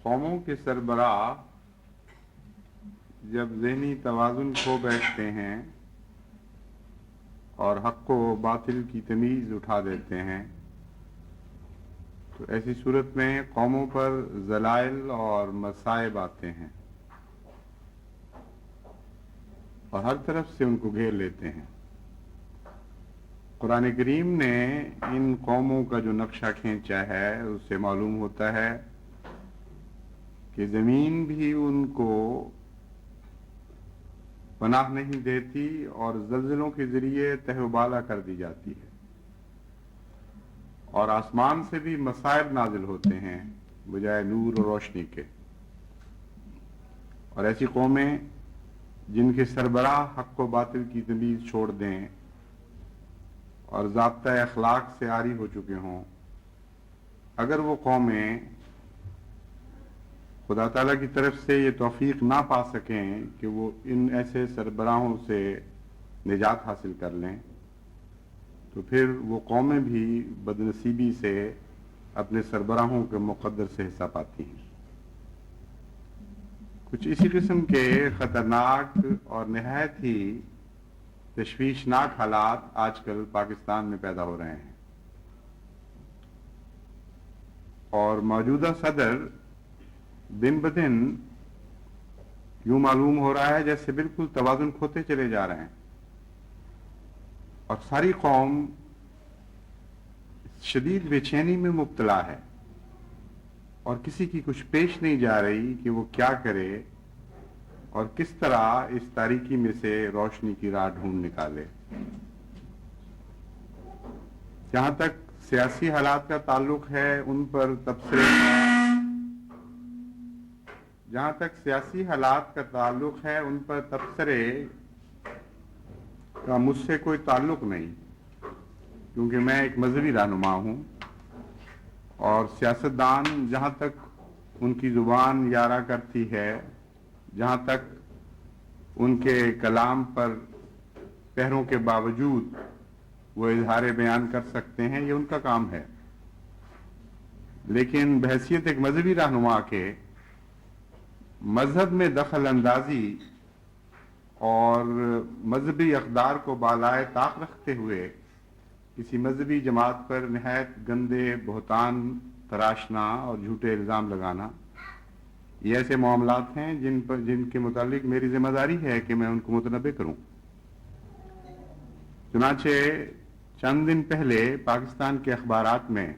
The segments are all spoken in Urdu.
قوموں کے سربراہ جب ذہنی توازن کھو بیٹھتے ہیں اور حق و باطل کی تمیز اٹھا دیتے ہیں تو ایسی صورت میں قوموں پر ذلائل اور مصائب آتے ہیں اور ہر طرف سے ان کو گھیر لیتے ہیں۔ قرآن کریم نے ان قوموں کا جو نقشہ کھینچا ہے اس سے معلوم ہوتا ہے کہ زمین بھی ان کو پناہ نہیں دیتی اور زلزلوں کے ذریعے تہ و بالا کر دی جاتی ہے، اور آسمان سے بھی مصائب نازل ہوتے ہیں بجائے نور اور روشنی کے۔ اور ایسی قومیں جن کے سربراہ حق و باطل کی تمیز چھوڑ دیں اور ضابطۂ اخلاق سے عاری ہو چکے ہوں، اگر وہ قومیں خدا تعالیٰ کی طرف سے یہ توفیق نہ پا سکیں کہ وہ ان ایسے سربراہوں سے نجات حاصل کر لیں تو پھر وہ قومیں بھی بدنصیبی سے اپنے سربراہوں کے مقدر سے حصہ پاتی ہیں۔ کچھ اسی قسم کے خطرناک اور نہایت ہی تشویشناک حالات آج کل پاکستان میں پیدا ہو رہے ہیں، اور موجودہ صدر دن بدن یوں معلوم ہو رہا ہے جیسے بالکل توازن کھوتے چلے جا رہے ہیں، اور ساری قوم شدید بے چینی میں مبتلا ہے اور کسی کی کچھ پیش نہیں جا رہی کہ وہ کیا کرے اور کس طرح اس تاریکی میں سے روشنی کی راہ ڈھونڈ نکالے۔ جہاں تک سیاسی حالات کا تعلق ہے ان پر تبصرے کا مجھ سے کوئی تعلق نہیں، کیونکہ میں ایک مذہبی رہنما ہوں، اور سیاستدان جہاں تک ان کی زبان یارا کرتی ہے، جہاں تک ان کے کلام پر پہروں کے باوجود وہ اظہار بیان کر سکتے ہیں، یہ ان کا کام ہے۔ لیکن بحیثیت ایک مذہبی رہنما کے مذہب میں دخل اندازی اور مذہبی اقدار کو بالائے طاق رکھتے ہوئے کسی مذہبی جماعت پر نہایت گندے بہتان تراشنا اور جھوٹے الزام لگانا، یہ ایسے معاملات ہیں جن کے متعلق میری ذمہ داری ہے کہ میں ان کو متنبع کروں۔ چنانچہ چند دن پہلے پاکستان کے اخبارات میں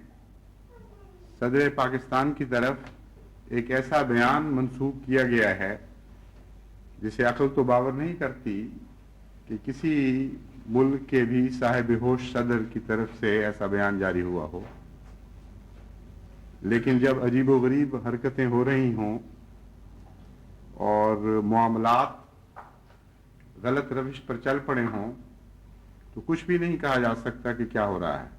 صدر پاکستان کی طرف ایک ایسا بیان منسوب کیا گیا ہے جسے عقل تو باور نہیں کرتی کہ کسی ملک کے بھی صاحب ہوش صدر کی طرف سے ایسا بیان جاری ہوا ہو۔ لیکن جب عجیب و غریب حرکتیں ہو رہی ہوں اور معاملات غلط روش پر چل پڑے ہوں تو کچھ بھی نہیں کہا جا سکتا کہ کیا ہو رہا ہے۔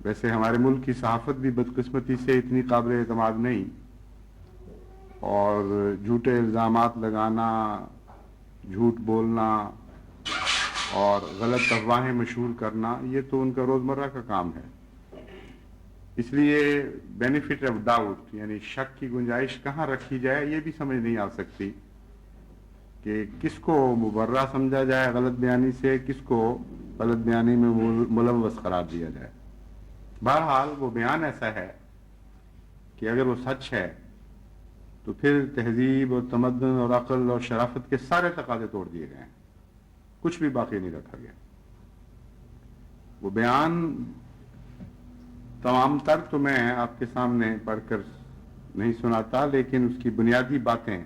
ویسے ہمارے ملک کی صحافت بھی بدقسمتی سے اتنی قابل اعتماد نہیں، اور جھوٹے الزامات لگانا، جھوٹ بولنا اور غلط افواہیں مشہور کرنا یہ تو ان کا روزمرہ کا کام ہے۔ اس لیے بینیفٹ آف ڈاؤٹ یعنی شک کی گنجائش کہاں رکھی جائے یہ بھی سمجھ نہیں آ سکتی کہ کس کو مبرہ سمجھا جائے غلط بیانی سے، کس کو غلط بیانی میں ملوث قرار دیا جائے۔ بہرحال وہ بیان ایسا ہے کہ اگر وہ سچ ہے تو پھر تہذیب اور تمدن اور عقل اور شرافت کے سارے تقاضے توڑ دیے گئے ہیں، کچھ بھی باقی نہیں رکھا گیا۔ وہ بیان تمام تر تو میں آپ کے سامنے پڑھ کر نہیں سناتا، لیکن اس کی بنیادی باتیں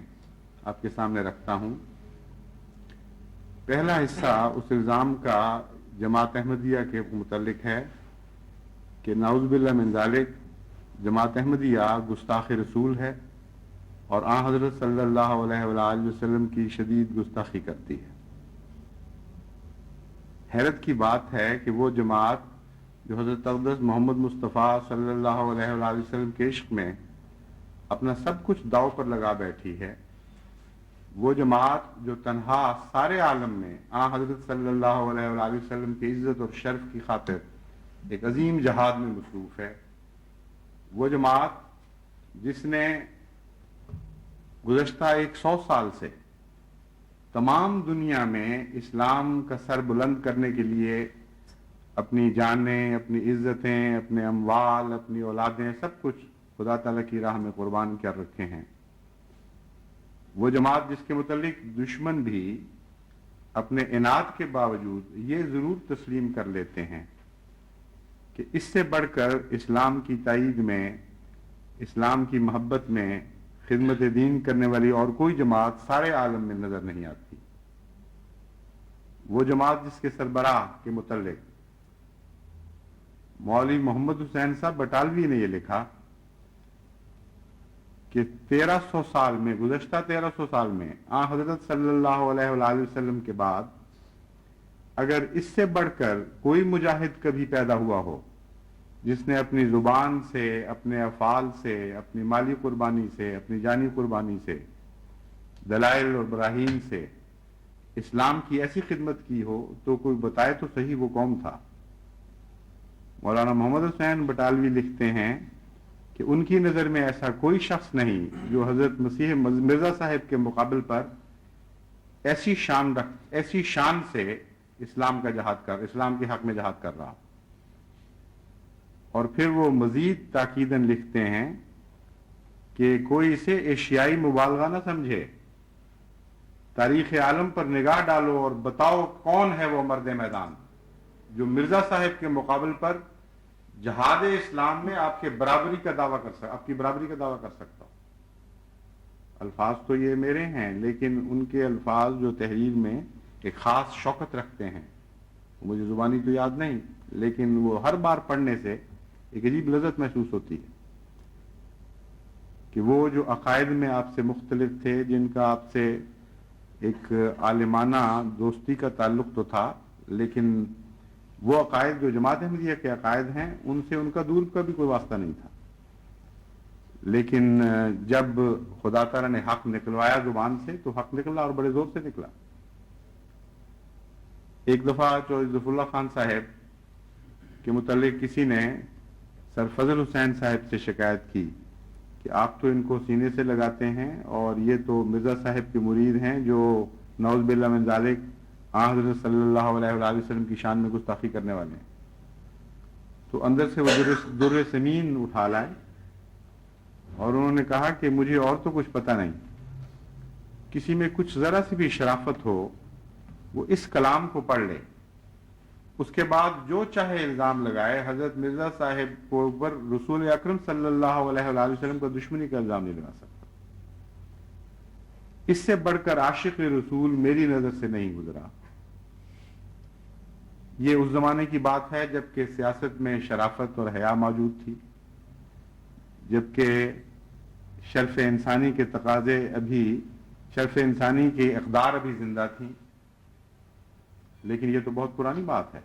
آپ کے سامنے رکھتا ہوں۔ پہلا حصہ اس الزام کا جماعت احمدیہ کے متعلق ہے کہ نعوذ باللہ من ذالک جماعت احمدیہ گستاخ رسول ہے اور آن حضرت صلی اللہ علیہ وآلہ وسلم کی شدید گستاخی کرتی ہے۔ حیرت کی بات ہے کہ وہ جماعت جو حضرت اقدس محمد مصطفیٰ صلی اللہ علیہ وآلہ وسلم کے عشق میں اپنا سب کچھ داؤ پر لگا بیٹھی ہے، وہ جماعت جو تنہا سارے عالم میں آن حضرت صلی اللہ علیہ وآلہ وسلم کی عزت اور شرف کی خاطر ایک عظیم جہاد میں مصروف ہے، وہ جماعت جس نے گزشتہ 100 سال سے تمام دنیا میں اسلام کا سر بلند کرنے کے لیے اپنی جانیں، اپنی عزتیں، اپنے اموال، اپنی اولادیں، سب کچھ خدا تعالیٰ کی راہ میں قربان کر رکھے ہیں، وہ جماعت جس کے متعلق دشمن بھی اپنے عناد کے باوجود یہ ضرور تسلیم کر لیتے ہیں کہ اس سے بڑھ کر اسلام کی تائید میں، اسلام کی محبت میں خدمت دین کرنے والی اور کوئی جماعت سارے عالم میں نظر نہیں آتی۔ وہ جماعت جس کے سربراہ کے متعلق مولوی محمد حسین صاحب بٹالوی نے یہ لکھا کہ 1300 سال میں، گزشتہ 1300 سال میں آن حضرت صلی اللہ علیہ وآلہ وسلم کے بعد اگر اس سے بڑھ کر کوئی مجاہد کبھی پیدا ہوا ہو جس نے اپنی زبان سے، اپنے افعال سے، اپنی مالی قربانی سے، اپنی جانی قربانی سے، دلائل اور براہین سے اسلام کی ایسی خدمت کی ہو تو کوئی بتائے تو صحیح وہ کون تھا۔ مولانا محمد حسین بٹالوی لکھتے ہیں کہ ان کی نظر میں ایسا کوئی شخص نہیں جو حضرت مسیح مرزا صاحب کے مقابل پر ایسی شان سے اسلام کے حق میں جہاد کر رہا۔ اور پھر وہ مزید تاکیداً لکھتے ہیں کہ کوئی اسے ایشیائی مبالغہ نہ سمجھے، تاریخ عالم پر نگاہ ڈالو اور بتاؤ کون ہے وہ مرد میدان جو مرزا صاحب کے مقابل پر جہاد اسلام میں آپ کی برابری کا دعویٰ کر سکتا ہو۔ الفاظ تو یہ میرے ہیں، لیکن ان کے الفاظ جو تحریر میں ایک خاص شوکت رکھتے ہیں، مجھے زبانی تو یاد نہیں، لیکن وہ ہر بار پڑھنے سے ایک عجیب لذت محسوس ہوتی ہے کہ وہ جو عقائد میں آپ سے مختلف تھے، جن کا آپ سے ایک عالمانہ دوستی کا تعلق تو تھا، لیکن وہ عقائد جو جماعت احمدیہ کے عقائد ہیں ان سے ان کا دور کا بھی کوئی واسطہ نہیں تھا، لیکن جب خدا تعالیٰ نے حق نکلوایا زبان سے تو حق نکلا اور بڑے زور سے نکلا۔ ایک دفعہ چودھری ظفر اللہ خان صاحب کے متعلق کسی نے سر فضل حسین صاحب سے شکایت کی کہ آپ تو ان کو سینے سے لگاتے ہیں اور یہ تو مرزا صاحب کے مرید ہیں جو نعوذ باللہ من ذالک حضرت صلی اللہ علیہ وآلہ وسلم کی شان میں گستاخی کرنے والے ہیں۔ تو اندر سے وہ در سمین اٹھا لائے اور انہوں نے کہا کہ مجھے اور تو کچھ پتہ نہیں، کسی میں کچھ ذرا سی بھی شرافت ہو وہ اس کلام کو پڑھ لے، اس کے بعد جو چاہے الزام لگائے، حضرت مرزا صاحب کو اوپر رسول اکرم صلی اللہ علیہ وآلہ وسلم کا دشمنی کا الزام نہیں لگا سکتا۔ اس سے بڑھ کر عاشق رسول میری نظر سے نہیں گزرا۔ یہ اس زمانے کی بات ہے جبکہ سیاست میں شرافت اور حیا موجود تھی، جبکہ شرف انسانی کے تقاضے شرف انسانی کے اقدار ابھی زندہ تھیں، لیکن یہ تو بہت پرانی بات ہے۔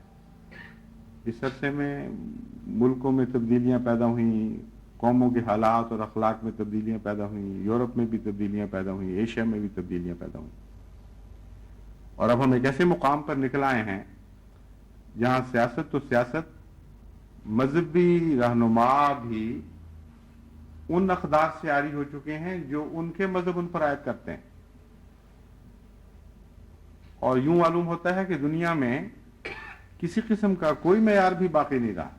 اس عرصے میں ملکوں میں تبدیلیاں پیدا ہوئیں، قوموں کے حالات اور اخلاق میں تبدیلیاں پیدا ہوئیں، یورپ میں بھی تبدیلیاں پیدا ہوئیں، ایشیا میں بھی تبدیلیاں پیدا ہوئیں، اور اب ہم ایک ایسے مقام پر نکل آئے ہیں جہاں سیاست تو سیاست، مذہبی رہنما بھی ان اقدار سے عاری ہو چکے ہیں جو ان کے مذہب ان پر عائد کرتے ہیں، اور یوں معلوم ہوتا ہے کہ دنیا میں کسی قسم کا کوئی معیار بھی باقی نہیں رہا۔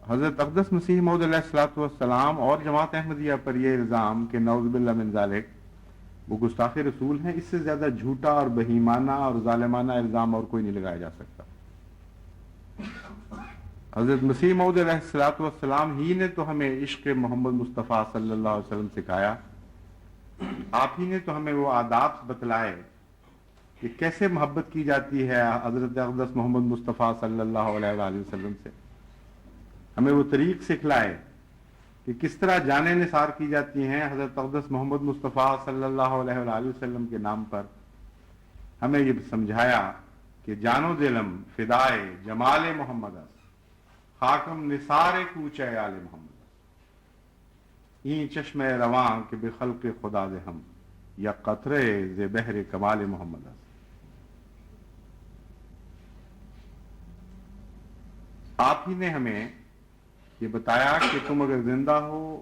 حضرت اقدس مسیح موعود علیہ الصلوۃ والسلام اور جماعت احمدیہ پر یہ الزام کہ نعوذ باللہ من ذالک وہ گستاخ رسول ہیں، اس سے زیادہ جھوٹا اور بہیمانہ اور ظالمانہ الزام اور کوئی نہیں لگایا جا سکتا۔ حضرت مسیح موعود علیہ الصلوۃ والسلام ہی نے تو ہمیں عشق محمد مصطفیٰ صلی اللہ علیہ وسلم سکھایا، آپ ہی نے تو ہمیں وہ آداب بتلائے کہ کیسے محبت کی جاتی ہے حضرت اقدس محمد مصطفیٰ صلی اللہ علیہ وآلہ وسلم سے، ہمیں وہ طریق سکھلائے کہ کس طرح جانیں نثار کی جاتی ہیں حضرت اقدس محمد مصطفیٰ صلی اللہ علیہ وآلہ وسلم کے نام پر، ہمیں یہ سمجھایا کہ جان و دلم فدائے جمال محمد خاکم نثار کوچے آل محمد این چشم رواں کہ بے خلق خدا دے ہم یا قطرے ز بحر کمال محمد۔ آپ ہی نے ہمیں یہ بتایا کہ تم اگر زندہ ہو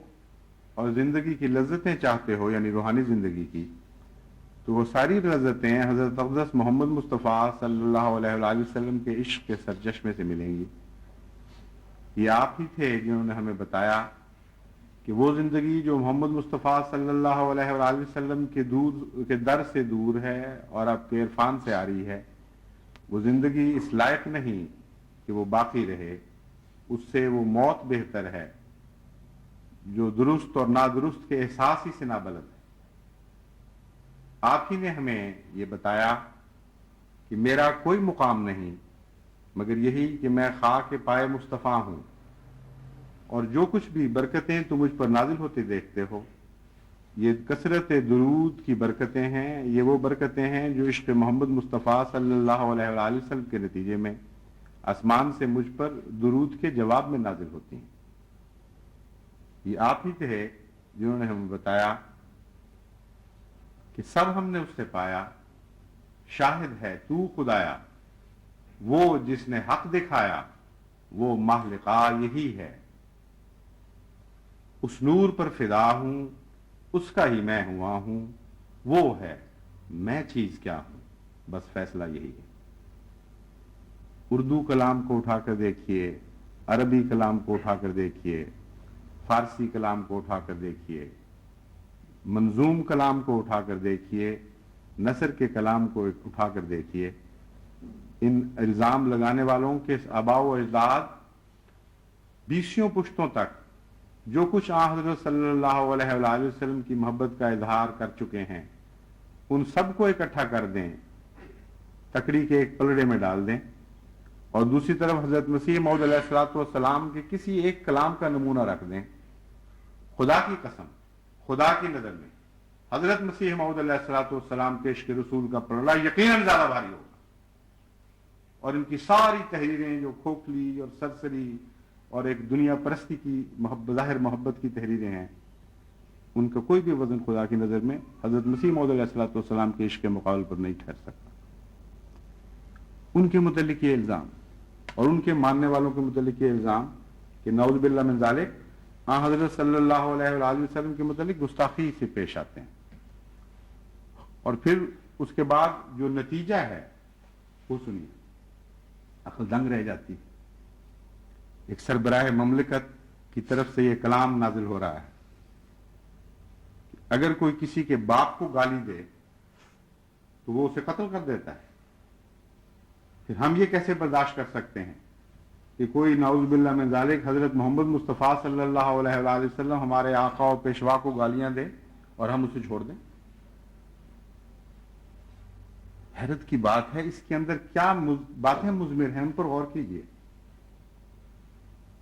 اور زندگی کی لذتیں چاہتے ہو، یعنی روحانی زندگی کی، تو وہ ساری لذتیں حضرت اقدس محمد مصطفیٰ صلی اللہ علیہ وآلہ وسلم کے عشق کے سرچشمے سے ملیں گی۔ یہ آپ ہی تھے جنہوں نے ہمیں بتایا کہ وہ زندگی جو محمد مصطفیٰ صلی اللہ علیہ وآلہ وسلم کے در سے دور ہے اور آپ کے عرفان سے آ رہی ہے، وہ زندگی اس لائق نہیں کہ وہ باقی رہے، اس سے وہ موت بہتر ہے جو درست اور نادرست کے احساس ہی سے نابلد ہے۔ آپ ہی نے ہمیں یہ بتایا کہ میرا کوئی مقام نہیں مگر یہی کہ میں خاک پائے مصطفیٰ ہوں، اور جو کچھ بھی برکتیں تم مجھ پر نازل ہوتے دیکھتے ہو، یہ کثرت درود کی برکتیں ہیں، یہ وہ برکتیں ہیں جو عشق محمد مصطفیٰ صلی اللہ علیہ وآلہ وسلم کے نتیجے میں آسمان سے مجھ پر درود کے جواب میں نازل ہوتی ہیں۔ یہ آپ ہی تھے جنہوں نے ہمیں بتایا کہ سب ہم نے اس سے پایا، شاہد ہے تو خدایا، وہ جس نے حق دکھایا وہ ماہ لقا یہی ہے، اس نور پر فدا ہوں، اس کا ہی میں ہوا ہوں، وہ ہے میں چیز کیا ہوں، بس فیصلہ یہی ہے۔ اردو کلام کو اٹھا کر دیکھیے، عربی کلام کو اٹھا کر دیکھیے، فارسی کلام کو اٹھا کر دیکھیے، منظوم کلام کو اٹھا کر دیکھیے، نثر کے کلام کو اٹھا کر دیکھیے، ان الزام لگانے والوں کے آباء و اجداد بیسیوں پشتوں تک جو کچھ حضرت صلی اللہ علیہ وآلہ وسلم کی محبت کا اظہار کر چکے ہیں، ان سب کو اکٹھا کر دیں، تکڑی کے ایک پلڑے میں ڈال دیں، اور دوسری طرف حضرت مسیح موعود علیہ الصلوۃ والسلام کے کسی ایک کلام کا نمونہ رکھ دیں، خدا کی قسم، خدا کی نظر میں حضرت مسیح موعود علیہ الصلوۃ والسلام کے عشق رسول کا پلڑا یقیناً زیادہ بھاری ہوگا، اور ان کی ساری تحریریں جو کھوکھلی اور سرسری اور ایک دنیا پرستی کی ظاہر محبت کی تحریریں ہیں، ان کا کوئی بھی وزن خدا کی نظر میں حضرت مسیح موعود علیہ الصلوۃ والسلام کے عشق کے مقابل پر نہیں ٹھہر سکتا۔ ان کے متعلق یہ الزام اور ان کے ماننے والوں کے متعلق یہ الزام کہ نعوذ باللہ من ذالک حضرت صلی اللہ علیہ وآلہ وسلم کے متعلق گستاخی سے پیش آتے ہیں، اور پھر اس کے بعد جو نتیجہ ہے وہ سنیے، عقل دنگ رہ جاتی ہے۔ ایک سربراہ مملکت کی طرف سے یہ کلام نازل ہو رہا ہے، اگر کوئی کسی کے باپ کو گالی دے تو وہ اسے قتل کر دیتا ہے، پھر ہم یہ کیسے برداشت کر سکتے ہیں کہ کوئی نعوذ باللہ من ذالک حضرت محمد مصطفیٰ صلی اللہ علیہ وآلہ وسلم ہمارے آقا و پیشوا کو گالیاں دے اور ہم اسے چھوڑ دیں؟ حیرت کی بات ہے، اس کے اندر کیا باتیں مضمر ہیں، ان پر غور کیجئے۔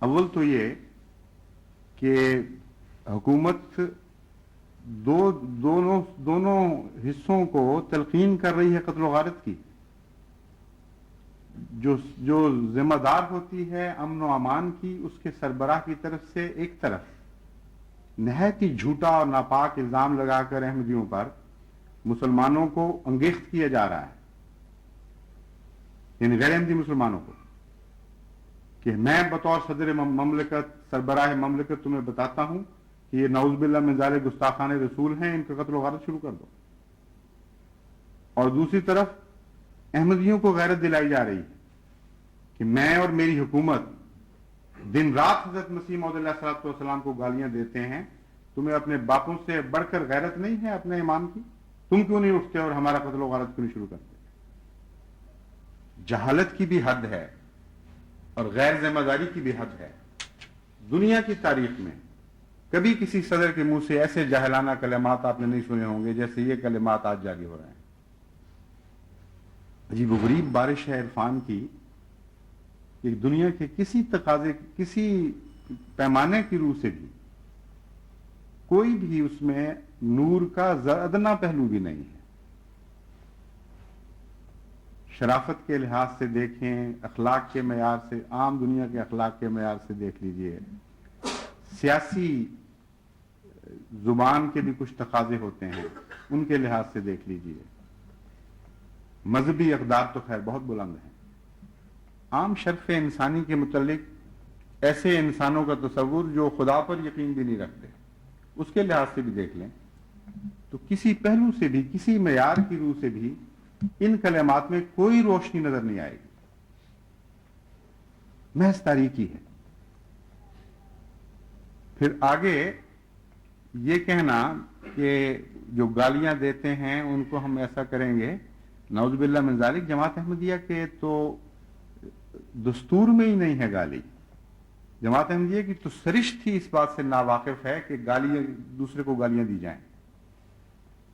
اول تو یہ کہ حکومت دونوں حصوں کو تلقین کر رہی ہے قتل و غارت کی، جو ذمہ دار ہوتی ہے امن و امان کی، اس کے سربراہ کی طرف سے ایک طرف نہایت ہی جھوٹا اور ناپاک الزام لگا کر احمدیوں پر مسلمانوں کو انگیخت کیا جا رہا ہے، یعنی غیر احمدی مسلمانوں کو، کہ میں بطور صدر مملکت، سربراہ مملکت تمہیں بتاتا ہوں کہ یہ نعوذ باللہ من ذالک گستاخان رسول ہیں، ان کا قتل و غارت شروع کر دو۔ اور دوسری طرف احمدیوں کو غیرت دلائی جا رہی ہے کہ میں اور میری حکومت دن رات حضرت مسیح موعود علیہ الصلوۃ والسلام کو گالیاں دیتے ہیں، تمہیں اپنے باپوں سے بڑھ کر غیرت نہیں ہے اپنے امام کی؟ تم کیوں نہیں اٹھتے اور ہمارا قتل و غارت کیوں نہیں شروع کرتے؟ جہالت کی بھی حد ہے اور غیر ذمہ داری کی بھی حد ہے۔ دنیا کی تاریخ میں کبھی کسی صدر کے منہ سے ایسے جاہلانہ کلمات آپ نے نہیں سنے ہوں گے جیسے یہ کلمات آج جاری ہو رہے ہیں۔ عجیب و غریب بارش ہے عرفان کی کہ دنیا کے کسی تقاضے، کسی پیمانے کی روح سے بھی کوئی بھی اس میں نور کا ادنا پہلو بھی نہیں ہے۔ شرافت کے لحاظ سے دیکھیں، اخلاق کے معیار سے، عام دنیا کے اخلاق کے معیار سے دیکھ لیجئے، سیاسی زبان کے بھی کچھ تقاضے ہوتے ہیں، ان کے لحاظ سے دیکھ لیجئے، مذہبی اقدار تو خیر بہت بلند ہیں۔ عام شرف انسانی کے متعلق ایسے انسانوں کا تصور جو خدا پر یقین بھی نہیں رکھتے، اس کے لحاظ سے بھی دیکھ لیں تو کسی پہلو سے بھی، کسی معیار کی روح سے بھی ان کلمات میں کوئی روشنی نظر نہیں آئے گی، محض تاریکی ہے۔ پھر آگے یہ کہنا کہ جو گالیاں دیتے ہیں ان کو ہم ایسا کریں گے، نعوذ باللہ من ذالک، جماعت احمدیہ کے تو دستور میں ہی نہیں ہے گالی۔ جماعت احمدیہ کی تو سرشت ہی اس بات سے ناواقف ہے کہ گالیاں، دوسرے کو گالیاں دی جائیں۔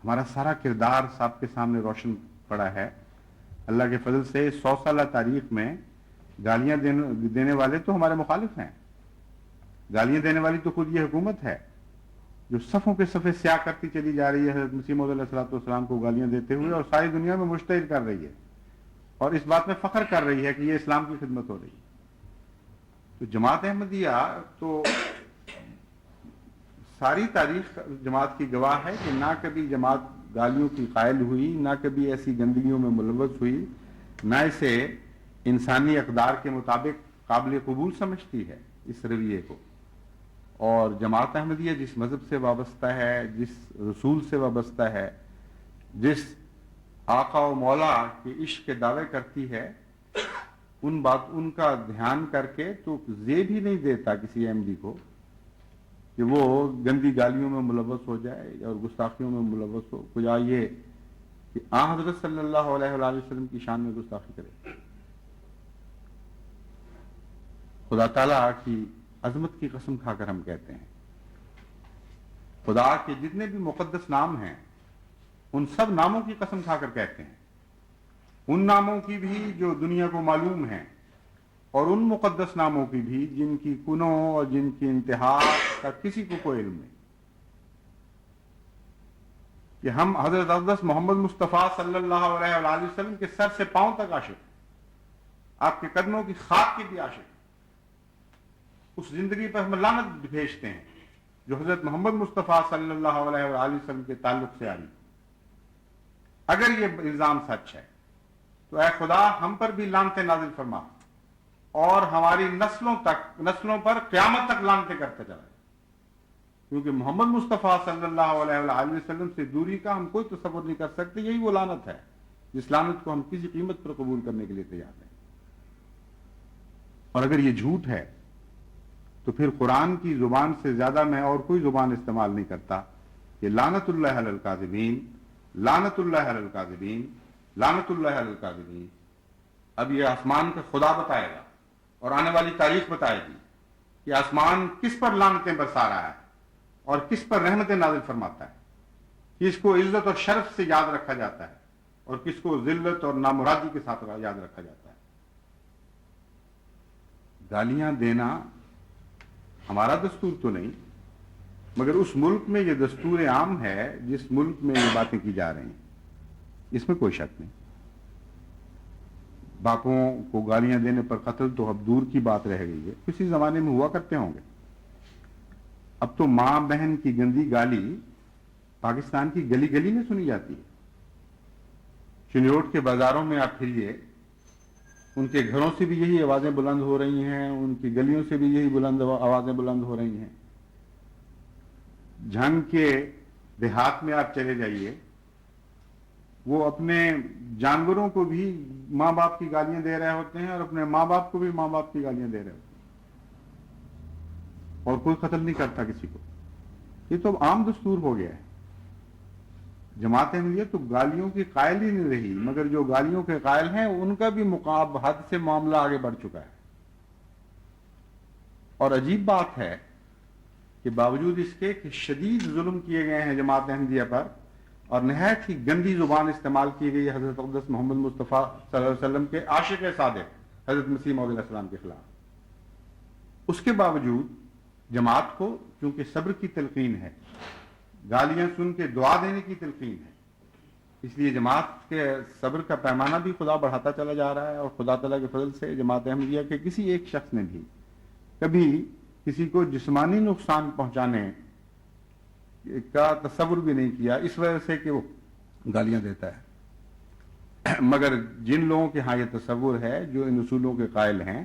ہمارا سارا کردار سب کے سامنے روشن پڑا ہے۔ اللہ کے فضل سے 100 سالہ تاریخ میں گالیاں دینے والے تو ہمارے مخالف ہیں، گالیاں دینے والی تو خود یہ حکومت ہے جو صفوں کے صفے سیاہ کرتی چلی جا رہی ہے حضرت مسیح موعود علیہ السلام کو گالیاں دیتے ہوئے، اور ساری دنیا میں مشتہر کر رہی ہے اور اس بات میں فخر کر رہی ہے کہ یہ اسلام کی خدمت ہو رہی ہے۔ تو جماعت احمدیہ تو ساری تاریخ جماعت کی گواہ ہے کہ نہ کبھی جماعت گالیوں کی قائل ہوئی، نہ کبھی ایسی گندگیوں میں ملوث ہوئی، نہ اسے انسانی اقدار کے مطابق قابل قبول سمجھتی ہے اس رویے کو۔ اور جماعت احمدیہ جس مذہب سے وابستہ ہے، جس رسول سے وابستہ ہے، جس آقا و مولا کے عشق کے دعوے کرتی ہے، ان کا دھیان کر کے تو زیب ہی نہیں دیتا کسی احمدی کو کہ وہ گندی گالیوں میں ملوث ہو جائے اور گستاخیوں میں ملوث ہو، کجا یہ کہ حضرت صلی اللہ علیہ وآلہ وسلم کی شان میں گستاخی کرے۔ خدا تعالیٰ کی عظمت کی قسم کھا کر ہم کہتے ہیں، خدا کے جتنے بھی مقدس نام ہیں ان سب ناموں کی قسم کھا کر کہتے ہیں، ان ناموں کی بھی جو دنیا کو معلوم ہیں، اور ان مقدس ناموں کی بھی جن کی کنوں اور جن کی انتہا کا کسی کو کوئی علم نہیں، کہ ہم حضرت اقدس محمد مصطفیٰ صلی اللہ علیہ وآلہ وسلم کے سر سے پاؤں تک عاشق ہیں، آپ کے قدموں کی خاک کے بھی عاشق ہیں، اس زندگی پر ہم لعنت بھیجتے ہیں جو حضرت محمد مصطفیٰ صلی اللہ علیہ وآلہ وسلم کے تعلق سے آئی۔ اگر یہ الزام سچ ہے تو اے خدا ہم پر بھی لعنتیں نازل فرما اور ہماری نسلوں پر قیامت تک لعنتیں کرتے چلا، کیونکہ محمد مصطفیٰ صلی اللہ علیہ وآلہ وسلم سے دوری کا ہم کوئی تصور نہیں کر سکتے۔ یہی وہ لعنت ہے جس لعنت کو ہم کسی قیمت پر قبول کرنے کے لیے تیار ہیں۔ اور اگر یہ جھوٹ ہے تو پھر قرآن کی زبان سے زیادہ میں اور کوئی زبان استعمال نہیں کرتا کہ لعنت اللہ علی الکاذبین، لعنت اللہ علی الکاذبین، لعنت اللہ علی الکاذبین۔ اب یہ آسمان کا خدا بتائے گا اور آنے والی تاریخ بتائے گی کہ آسمان کس پر لعنتیں برسا رہا ہے اور کس پر رحمتیں نازل فرماتا ہے، کس کو عزت اور شرف سے یاد رکھا جاتا ہے اور کس کو ذلت اور نامرادی کے ساتھ یاد رکھا جاتا ہے۔ گالیاں دینا ہمارا دستور تو نہیں، مگر اس ملک میں یہ دستور عام ہے جس ملک میں یہ باتیں کی جا رہی ہیں، اس میں کوئی شک نہیں۔ باپوں کو گالیاں دینے پر قتل تو اب دور کی بات رہ گئی ہے، کسی زمانے میں ہوا کرتے ہوں گے۔ اب تو ماں بہن کی گندی گالی پاکستان کی گلی گلی میں سنی جاتی ہے۔ چنیوٹ کے بازاروں میں آپ پھریے، ان کے گھروں سے بھی یہی آوازیں بلند ہو رہی ہیں، ان کی گلیوں سے بھی یہی آوازیں بلند ہو رہی ہیں۔ جھنگ کے دیہات میں آپ چلے جائیے، وہ اپنے جانوروں کو بھی ماں باپ کی گالیاں دے رہے ہوتے ہیں اور اپنے ماں باپ کو بھی ماں باپ کی گالیاں دے رہے ہوتے ہیں، اور کوئی قتل نہیں کرتا کسی کو۔ یہ تو عام دستور ہو گیا ہے۔ جماعت احمدیہ تو گالیوں کی قائل ہی نہیں رہی، مگر جو گالیوں کے قائل ہیں ان کا بھی مقاب حد سے معاملہ آگے بڑھ چکا ہے۔ اور عجیب بات ہے کہ باوجود اس کے کہ شدید ظلم کیے گئے ہیں جماعت احمدیہ پر اور نہایت ہی گندی زبان استعمال کی گئی ہے حضرت اقدس محمد مصطفیٰ صلی اللہ علیہ وسلم کے عاشق صادق حضرت مسیح موعود علیہ السلام کے خلاف، اس کے باوجود جماعت کو چونکہ صبر کی تلقین ہے، گالیاں سن کے دعا دینے کی تلقین ہے، اس لیے جماعت کے صبر کا پیمانہ بھی خدا بڑھاتا چلا جا رہا ہے، اور خدا تعالیٰ کے فضل سے جماعت احمدیہ کے کسی ایک شخص نے بھی کبھی کسی کو جسمانی نقصان پہنچانے کا تصور بھی نہیں کیا، اس وجہ سے کہ وہ گالیاں دیتا ہے۔ مگر جن لوگوں کے ہاں یہ تصور ہے، جو ان اصولوں کے قائل ہیں،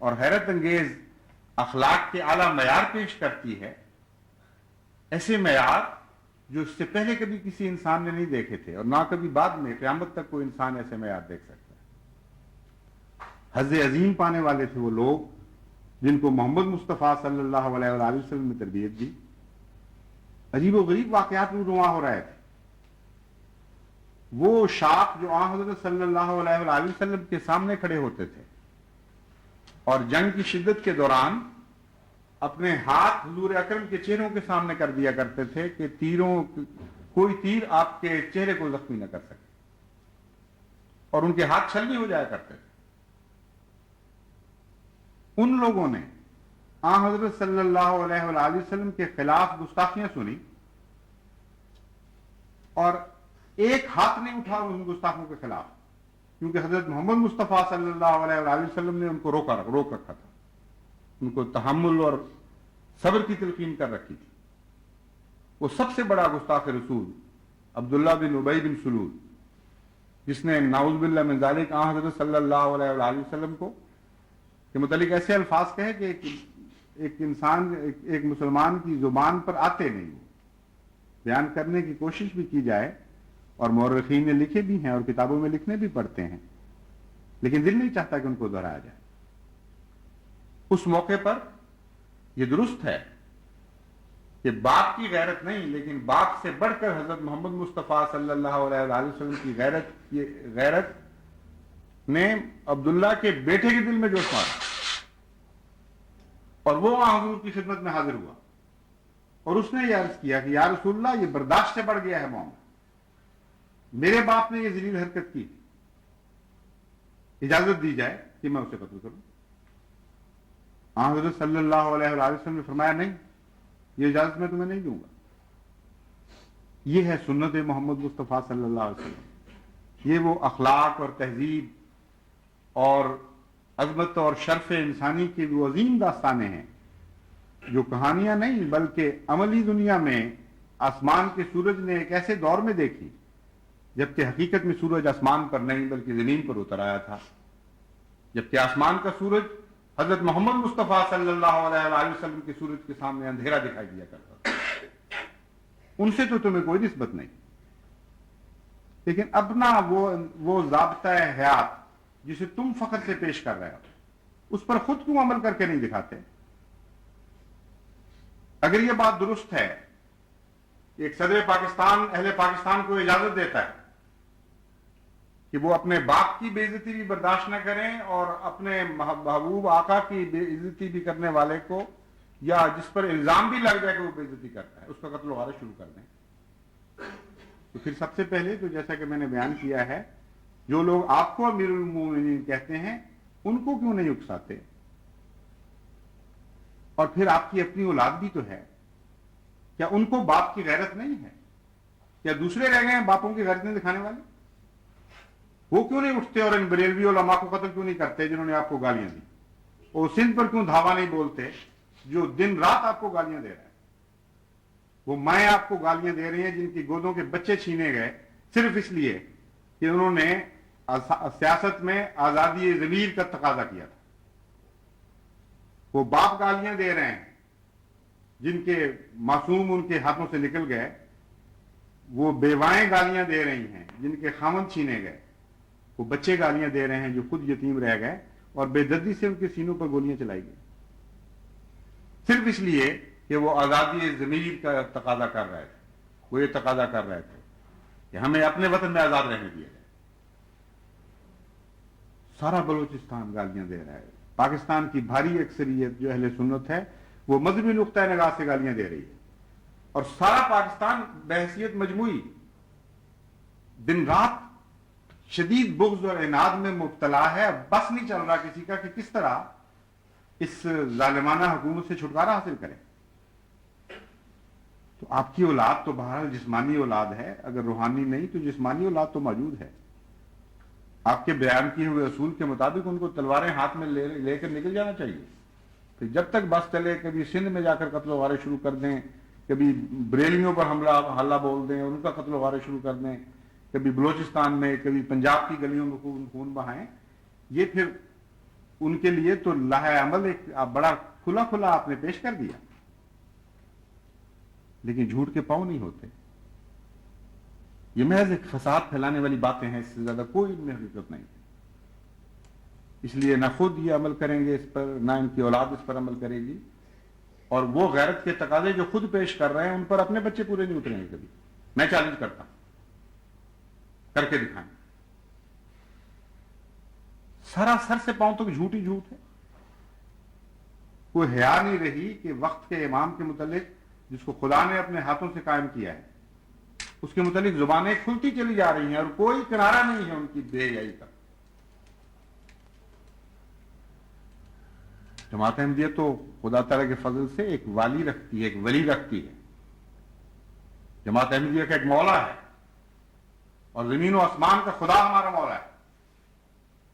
اور حیرت انگیز اخلاق کے اعلیٰ معیار پیش کرتی ہے، ایسے معیار جو اس سے پہلے کبھی کسی انسان نے نہیں دیکھے تھے اور نہ کبھی بعد میں قیامت تک کوئی انسان ایسے معیار دیکھ سکتا ہے۔ حظ عظیم پانے والے تھے وہ لوگ جن کو محمد مصطفیٰ صلی اللہ علیہ وآلہ وسلم نے تربیت دی۔ عجیب و غریب واقعات میں رواں ہو رہے تھے۔ وہ شاخ جو آن حضرت صلی اللہ علیہ وآلہ وسلم کے سامنے کھڑے ہوتے تھے اور جنگ کی شدت کے دوران اپنے ہاتھ حضور اکرم کے چہروں کے سامنے کر دیا کرتے تھے کہ کوئی تیر آپ کے چہرے کو زخمی نہ کر سکے، اور ان کے ہاتھ چھلنی ہو جایا کرتے تھے۔ ان لوگوں نے آن حضرت صلی اللہ علیہ وآلہ وسلم کے خلاف گستاخیاں سنی اور ایک ہاتھ نہیں اٹھا ان گستاخوں کے خلاف، کیونکہ حضرت محمد مصطفیٰ صلی اللہ علیہ وآلہ وسلم نے ان کو روک رکھا تھا، ان کو تحمل اور صبر کی تلقین کر رکھی تھی۔ وہ سب سے بڑا گستاخ رسول عبداللہ بن ابی بن سلول، جس نے نعوذ باللہ من ذالک آن حضرت صلی اللہ علیہ وآلہ وسلم کو کے متعلق ایسے الفاظ کہے کہ ایک مسلمان کی زبان پر آتے نہیں، بیان کرنے کی کوشش بھی کی جائے اور مورخین نے لکھے بھی ہیں اور کتابوں میں لکھنے بھی پڑتے ہیں، لیکن دل نہیں چاہتا کہ ان کو دہرایا جائے۔ اس موقع پر یہ درست ہے کہ باپ کی غیرت نہیں، لیکن باپ سے بڑھ کر حضرت محمد مصطفیٰ صلی اللہ علیہ وآلہ وسلم کی غیرت نے عبداللہ کے بیٹے کے دل میں جوش مارا، اور وہ حضور کی خدمت میں حاضر ہوا اور اس نے یہ عرض کیا کہ یا رسول اللہ، یہ برداشت سے بڑھ گیا ہے معاملہ، میرے باپ نے یہ ذلیل حرکت کی، اجازت دی جائے کہ میں اسے قتل کروں۔ حضرت صلی اللہ علیہ وآلہ وسلم نے فرمایا نہیں، یہ اجازت میں تمہیں نہیں دوں گا۔ یہ ہے سنت محمد مصطفیٰ صلی اللہ علیہ وسلم، یہ وہ اخلاق اور تہذیب اور عظمت اور شرف انسانی کی وہ عظیم داستانیں ہیں جو کہانیاں نہیں بلکہ عملی دنیا میں آسمان کے سورج نے ایک ایسے دور میں دیکھی جبکہ حقیقت میں سورج آسمان پر نہیں بلکہ زمین پر اتر آیا تھا، جبکہ آسمان کا سورج حضرت محمد مصطفیٰ صلی اللہ علیہ وآلہ وسلم کے سورج کے سامنے اندھیرا دکھائی دیا کرتا تھا۔ ان سے تو تمہیں کوئی نسبت نہیں، لیکن اپنا وہ ضابطہ حیات جسے تم فخر سے پیش کر رہے ہو، اس پر خود کیوں عمل کر کے نہیں دکھاتے؟ اگر یہ بات درست ہے، ایک صدر پاکستان اہل پاکستان کو اجازت دیتا ہے کہ وہ اپنے باپ کی بے عزتی بھی برداشت نہ کریں اور اپنے محبوب آقا کی بے عزتی بھی کرنے والے کو، یا جس پر الزام بھی لگ جائے کہ وہ بے عزتی کرتا ہے، اس کا قتل و غارت شروع کر دیں، تو پھر سب سے پہلے تو جیسا کہ میں نے بیان کیا ہے، جو لوگ آپ کو امیر المومنین کہتے ہیں ان کو کیوں نہیں اکساتے؟ اور پھر آپ کی اپنی اولاد بھی تو ہے، کیا ان کو باپ کی غیرت نہیں ہے؟ کیا دوسرے رہ گئے ہیں باپوں کی غیرتیں دکھانے والے؟ وہ کیوں نہیں اٹھتے اور ان بریلوی علماء کو قتل کیوں نہیں کرتے جنہوں نے آپ کو گالیاں دی؟ وہ سندھ پر کیوں دھاوا نہیں بولتے جو دن رات آپ کو گالیاں دے رہا ہے؟ وہ مائیں آپ کو گالیاں دے رہی ہیں جن کی گودوں کے بچے چھینے گئے صرف اس لیے کہ انہوں نے سیاست میں آزادی ضمیر کا تقاضا کیا تھا۔ وہ باپ گالیاں دے رہے ہیں جن کے معصوم ان کے ہاتھوں سے نکل گئے، وہ بیوائیں گالیاں دے رہی ہیں جن کے خامند چھینے گئے، وہ بچے گالیاں دے رہے ہیں جو خود یتیم رہ گئے اور بے دردی سے ان کے سینوں پر گولیاں چلائی گئی، صرف اس لیے کہ وہ آزادی ضمیر کا تقاضا کر رہے تھے۔ وہ یہ تقاضا کر رہے تھے کہ ہمیں اپنے وطن میں آزاد رہنے دیا جائے۔ سارا بلوچستان گالیاں دے رہا ہے، پاکستان کی بھاری اکثریت جو اہل سنت ہے وہ مذہبی نقطہ نگاہ سے گالیاں دے رہی ہے، اور سارا پاکستان بحیثیت مجموعی دن رات شدید بغض اور عناد میں مبتلا ہے۔ بس نہیں چل رہا کسی کا کہ کس طرح اس ظالمانہ حکومت سے چھٹکارا حاصل کریں۔ تو آپ کی اولاد تو بہرحال جسمانی اولاد ہے، اگر روحانی نہیں تو جسمانی اولاد تو موجود ہے۔ آپ کے بیان کیے ہوئے اصول کے مطابق ان کو تلواریں ہاتھ میں لے کر نکل جانا چاہیے، پھر جب تک بس چلے کبھی سندھ میں جا کر قتل و غارت شروع کر دیں، کبھی بریلیوں پر حملہ بول دیں اور ان کا قتل و غارت شروع کر دیں، کبھی بلوچستان میں، کبھی پنجاب کی گلیوں میں خون بہائیں، یہ پھر ان کے لیے تو لاہ عمل ایک بڑا کھلا کھلا آپ نے پیش کر دیا، لیکن جھوٹ کے پاؤں نہیں ہوتے. یہ محض ایک فساد پھیلانے والی باتیں ہیں، اس سے زیادہ کوئی ان میں حقیقت نہیں. اس لیے نہ خود یہ عمل کریں گے اس پر، نہ ان کی اولاد اس پر عمل کرے گی، اور وہ غیرت کے تقاضے جو خود پیش کر رہے ہیں ان پر اپنے بچے پورے نہیں اتریں گے کبھی. میں چیلنج کرتا ہوں، کر کے دکھائیں. سراسر سے پاؤں تک جھوٹ ہی جھوٹ ہے. کوئی حیا نہیں رہی کہ وقت کے امام کے متعلق جس کو خدا نے اپنے ہاتھوں سے قائم کیا ہے اس کے متعلق زبانیں کھلتی چلی جا رہی ہیں اور کوئی کنارہ نہیں ہے ان کی بے حیائی کا. جماعت احمدیہ تو خدا تعالیٰ کے فضل سے ایک والی رکھتی ہے، ایک ولی رکھتی ہے. جماعت احمدیہ کا ایک مولا ہے، اور زمین و آسمان کا خدا ہمارا مولا ہے.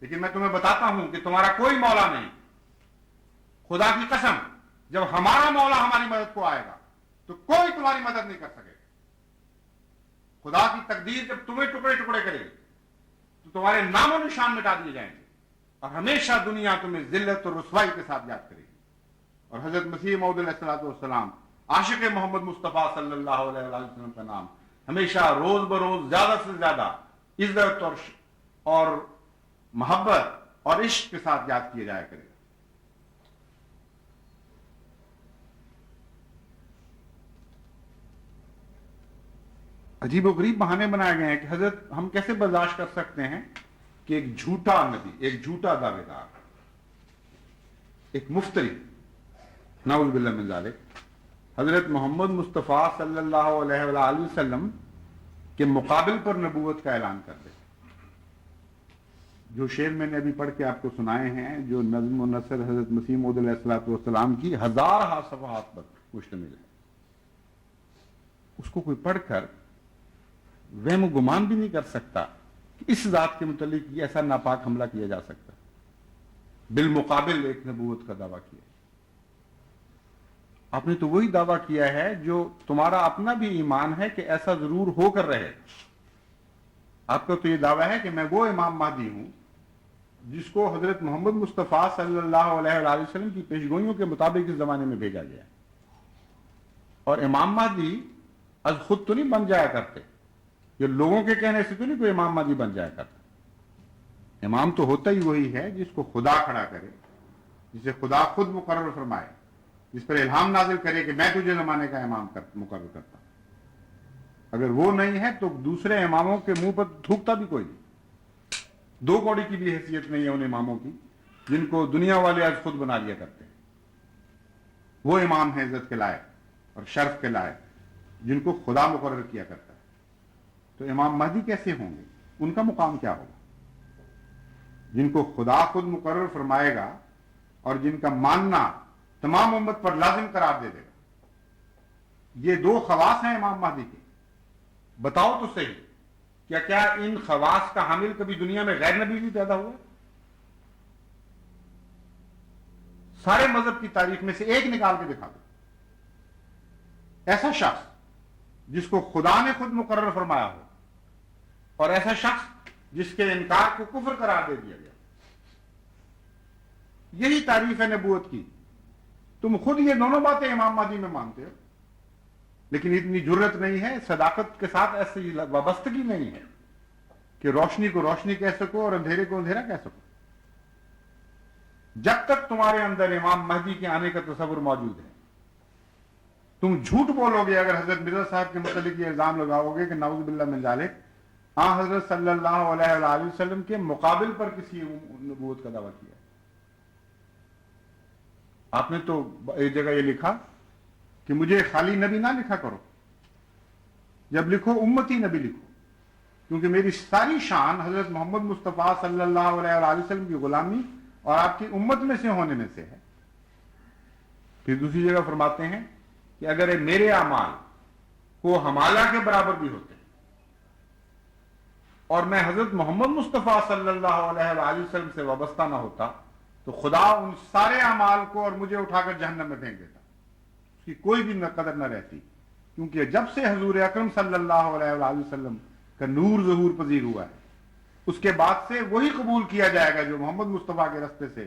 لیکن میں تمہیں بتاتا ہوں کہ تمہارا کوئی مولا نہیں. خدا کی قسم، جب ہمارا مولا ہماری مدد کو آئے گا تو کوئی تمہاری مدد نہیں کر سکے. خدا کی تقدیر جب تمہیں ٹکڑے ٹکڑے کرے گی تو تمہارے نام و نشان مٹا دیے جائیں گے، اور ہمیشہ دنیا تمہیں ذلت اور رسوائی کے ساتھ یاد کرے گی. اور حضرت مسیح موعود علیہ الصلوۃ والسلام، عاشق محمد مصطفیٰ صلی اللہ علیہ وسلم کا نام ہمیشہ روز بروز زیادہ سے زیادہ عزت اور محبت اور عشق کے ساتھ یاد کیا جایا کرے گا. عجیب و غریب بہانے بنائے گئے ہیں کہ حضرت ہم کیسے برداشت کر سکتے ہیں کہ ایک جھوٹا نبی، ایک جھوٹا دعوے دار، ایک مفتری، نعوذ باللہ من ذالک، حضرت محمد مصطفیٰ صلی اللہ علیہ وآلہ وسلم کے مقابل پر نبوت کا اعلان کر دے. جو شعر میں نے ابھی پڑھ کے آپ کو سنائے ہیں، جو نظم و نثر حضرت مسیح موعود علیہ الصلوۃ والسلام کی ہزارہ صفحات پر مشتمل ہے، اس کو کوئی پڑھ کر وہم و گمان بھی نہیں کر سکتا کہ اس ذات کے متعلق یہ ایسا ناپاک حملہ کیا جا سکتا. بالمقابل ایک نبوت کا دعویٰ کیا. آپ نے تو وہی دعویٰ کیا ہے جو تمہارا اپنا بھی ایمان ہے کہ ایسا ضرور ہو کر رہے. آپ کا تو یہ دعویٰ ہے کہ میں وہ امام مہدی ہوں جس کو حضرت محمد مصطفیٰ صلی اللہ علیہ وآلہ وسلم کی پیشگوئیوں کے مطابق اس زمانے میں بھیجا گیا. اور امام مہدی از خود تو نہیں بن جایا کرتے، یہ لوگوں کے کہنے سے تو نہیں کوئی امام مہدی بن جایا کرتا. امام تو ہوتا ہی وہی ہے جس کو خدا کھڑا کرے، جسے خدا خود مقرر فرمائے، جس پر الہام نازل کرے کہ میں تجھے زمانے کا امام مقرر کرتا ہوں. اگر وہ نہیں ہے تو دوسرے اماموں کے منہ پر تھوکتا بھی کوئی نہیں. دو کوڑی کی بھی حیثیت نہیں ہے ان اماموں کی جن کو دنیا والے آج خود بنا لیا کرتے ہیں. وہ امام ہیں عزت کے لائق اور شرف کے لائق جن کو خدا مقرر کیا کرتا ہے. تو امام مہدی کیسے ہوں گے؟ ان کا مقام کیا ہوگا؟ جن کو خدا خود مقرر فرمائے گا اور جن کا ماننا تمام امت پر لازم قرار دے دے گا. یہ دو خواص ہیں امام مہدی کے. بتاؤ تو صحیح، کیا ان خواص کا حامل کبھی دنیا میں غیر نبی بھی پیدا ہوا؟ سارے مذہب کی تاریخ میں سے ایک نکال کے دکھا دو ایسا شخص جس کو خدا نے خود مقرر فرمایا ہو، اور ایسا شخص جس کے انکار کو کفر قرار دے دیا گیا. یہی تعریف ہے نبوت کی. تم خود یہ دونوں باتیں امام مہدی میں مانتے ہو، لیکن اتنی جرت نہیں ہے، صداقت کے ساتھ ایسی وابستگی نہیں ہے کہ روشنی کو روشنی کہہ سکو اور اندھیرے کو اندھیرا کہہ سکو. جب تک تمہارے اندر امام مہدی کے آنے کا تصور موجود ہے، تم جھوٹ بولو گے اگر حضرت مرزا صاحب کے متعلق یہ الزام لگاؤ گے کہ نعوذ باللہ من ذالک حضرت صلی اللہ علیہ وآلہ وسلم کے مقابل پر کسی نبوت کا دعویٰ کیا. آپ نے تو ایک جگہ یہ لکھا کہ مجھے خالی نبی نہ لکھا کرو، جب لکھو امتی نبی لکھو، کیونکہ میری ساری شان حضرت محمد مصطفیٰ صلی اللہ علیہ وآلہ وسلم کی غلامی اور آپ کی امت میں سے ہونے میں سے ہے. پھر دوسری جگہ فرماتے ہیں کہ اگر میرے اعمال کو ہمالہ کے برابر بھی ہوتے اور میں حضرت محمد مصطفیٰ صلی اللہ علیہ وآلہ وسلم سے وابستہ نہ ہوتا تو خدا ان سارے اعمال کو اور مجھے اٹھا کر جہنم میں پھینک دیتا. اس کی کوئی بھی قدر نہ رہتی، کیونکہ جب سے حضور اکرم صلی اللہ علیہ وآلہ وسلم کا نور ظہور پذیر ہوا ہے، اس کے بعد سے وہی قبول کیا جائے گا جو محمد مصطفیٰ کے رستے سے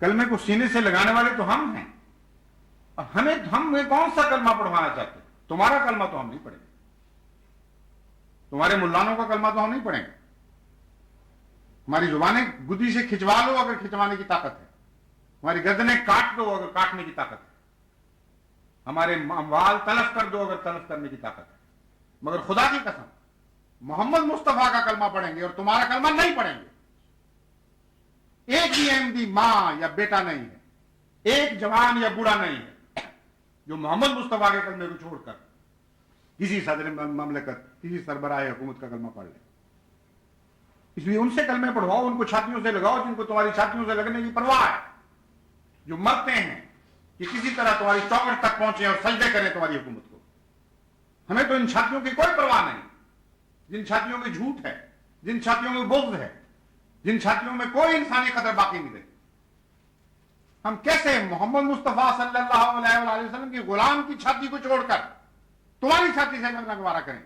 کلمے کو سینے سے لگانے والے تو ہم ہیں، اور ہمیں کون سا کلمہ پڑھوانا چاہتے؟ تمہارا کلمہ تو ہم نہیں پڑھیں گے، تمہارے ملانوں کا کلمہ تو ہم نہیں پڑھیں گے. ہماری زبانیں گدی سے کھچوا لو اگر کھچوانے کی طاقت ہے، ہماری گردنیں کاٹ دو اگر کاٹنے کی طاقت ہے، ہمارے اموال تلف کر دو اگر تلف کرنے کی طاقت ہے، مگر خدا کی قسم محمد مصطفیٰ کا کلمہ پڑھیں گے اور تمہارا کلمہ نہیں پڑھیں گے. ایک بھی احمدی ماں یا بیٹا نہیں ہے، ایک جوان یا بوڑھا نہیں ہے جو محمد مصطفیٰ کے کلمے کو چھوڑ کر کسی صدر مملکت، کسی سربراہ حکومت کا کلمہ پڑھ لے. اس لیے ان سے کلمے پڑھواؤ، ان کو چھاتیوں سے لگاؤ جن کو تمہاری چھاتیوں سے لگنے کی پرواہ ہے، جو مرتے ہیں کہ کسی طرح تمہاری چوکھٹ تک پہنچے اور سجدے کریں تمہاری حکومت کو. ہمیں تو ان چھاتیوں کی کوئی پرواہ نہیں، جن چھاتیوں میں جھوٹ ہے، جن چھاتیوں میں بغض ہے، جن چھاتیوں میں کوئی انسانی قدر باقی نہیں رہی. ہم کیسے محمد مصطفیٰ صلی اللہ علیہ وآلہ وسلم کی غلام کی چھاتی کو چھوڑ کر تمہاری چھاتی سے لگنا گوارا کریں؟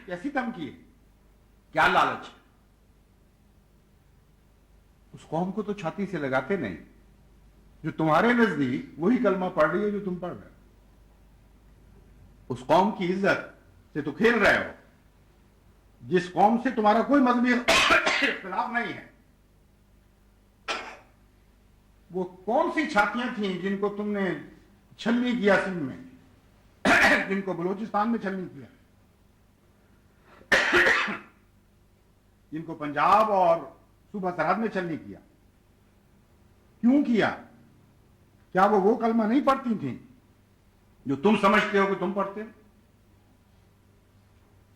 کیسی دھمکی ہے، کیا لالچ ہے؟ اس قوم کو تو چھاتی سے لگاتے نہیں جو تمہارے نزدیک وہی کلمہ پڑھ رہی ہے جو تم پڑھ رہے ہو. اس قوم کی عزت سے تو کھیل رہے ہو، جس قوم سے تمہارا کوئی مذہبی اختلاف نہیں ہے. وہ کون سی چھاتیاں تھیں جن کو تم نے چھلنی کیا سندھ میں، جن کو بلوچستان میں چھلنی کیا، جن کو پنجاب اور صوبہ سرحد میں چھلنی کیا؟ کیوں کیا؟ کیا وہ کلمہ نہیں پڑھتی تھیں جو تم سمجھتے ہو کہ تم پڑھتے ہو؟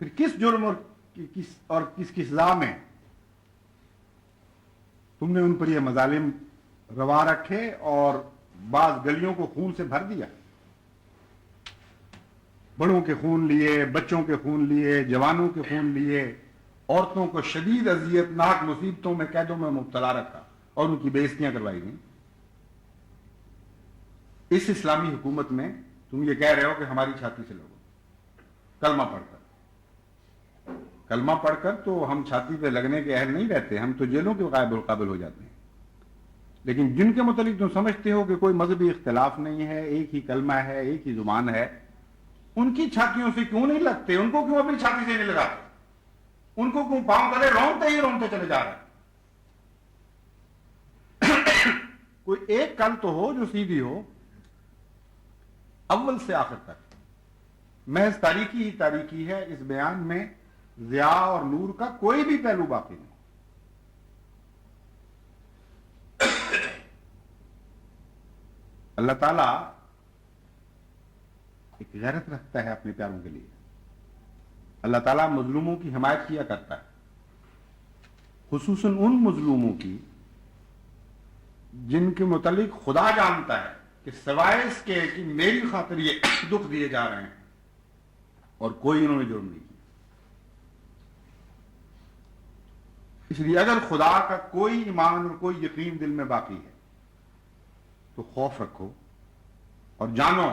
پھر کس جرم اور کس سزا میں تم نے ان پر یہ مظالم روا رکھے اور بعض گلیوں کو خون سے بھر دیا؟ بڑوں کے خون لیے، بچوں کے خون لیے، جوانوں کے خون لیے، عورتوں کو شدید اذیت ناک مصیبتوں میں، قیدوں میں مبتلا رکھا اور ان کی بے عزتیاں کروائی گئیں. اس اسلامی حکومت میں تم یہ کہہ رہے ہو کہ ہماری چھاتی سے لگو کلمہ پڑھ کر. کلمہ پڑھ کر تو ہم چھاتی پہ لگنے کے اہل نہیں رہتے، ہم تو جیلوں کے قابل ہو جاتے ہیں. لیکن جن کے متعلق تم سمجھتے ہو کہ کوئی مذہبی اختلاف نہیں ہے، ایک ہی کلمہ ہے، ایک ہی زبان ہے، ان کی چھاتیوں سے کیوں نہیں لگتے؟ ان کو کیوں اپنی چھاتی سے نہیں لگاتے؟ ان کو کیوں پاؤں تلے رونتے چلے جا رہے ہیں؟ کوئی ایک کل تو ہو جو سیدھی ہو اول سے آخر تک. محض تاریکی ہی تاریکی ہے، اس بیان میں ضیاء اور نور کا کوئی بھی پہلو باقی نہیں. اللہ تعالیٰ ایک غیرت رکھتا ہے اپنے پیاروں کے لیے. اللہ تعالیٰ مظلوموں کی حمایت کیا کرتا ہے، خصوصاً ان مظلوموں کی جن کے متعلق خدا جانتا ہے کہ سوائے اس کے کہ میری خاطر یہ دکھ دیے جا رہے ہیں اور کوئی انہوں نے جرم نہیں کیا. اس لیے اگر خدا کا کوئی ایمان اور کوئی یقین دل میں باقی ہے تو خوف رکھو اور جانو